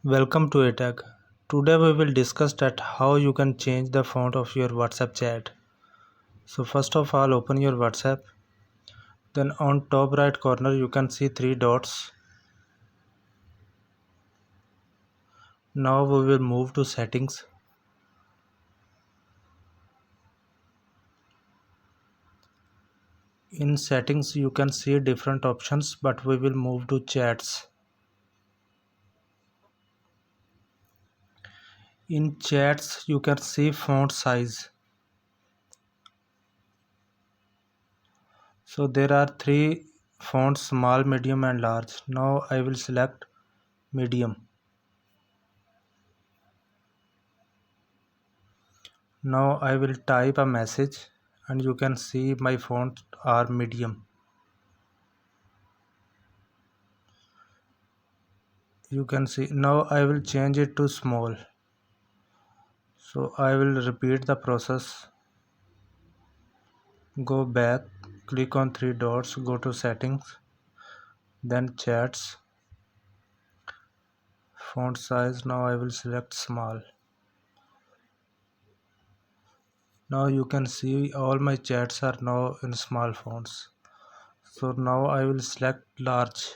Welcome to ATAG. Today we will discuss that how you can change the font of your WhatsApp chat. So first of all, open your WhatsApp. Then on top right corner you can see three dots. Now we will move to settings. In settings you can see different options, but we will move to chats. In chats you can see font size. So there are three fonts: small, medium and large. Now I will select medium. Now I will type a message and you can see my fonts are medium. You can see now I will change it to small. So I will repeat the process. Go back, click on three dots, go to settings, then chats, font size. Now I will select small. Now you can see all my chats are now in small fonts. So now I will select large.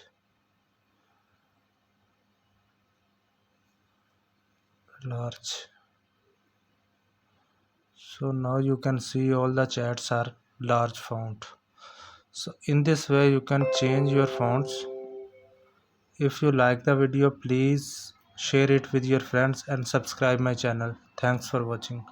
So now you can see all the chats are large font. So in this way you can change your fonts. If you like the video, please share it with your friends and subscribe my channel. Thanks for watching.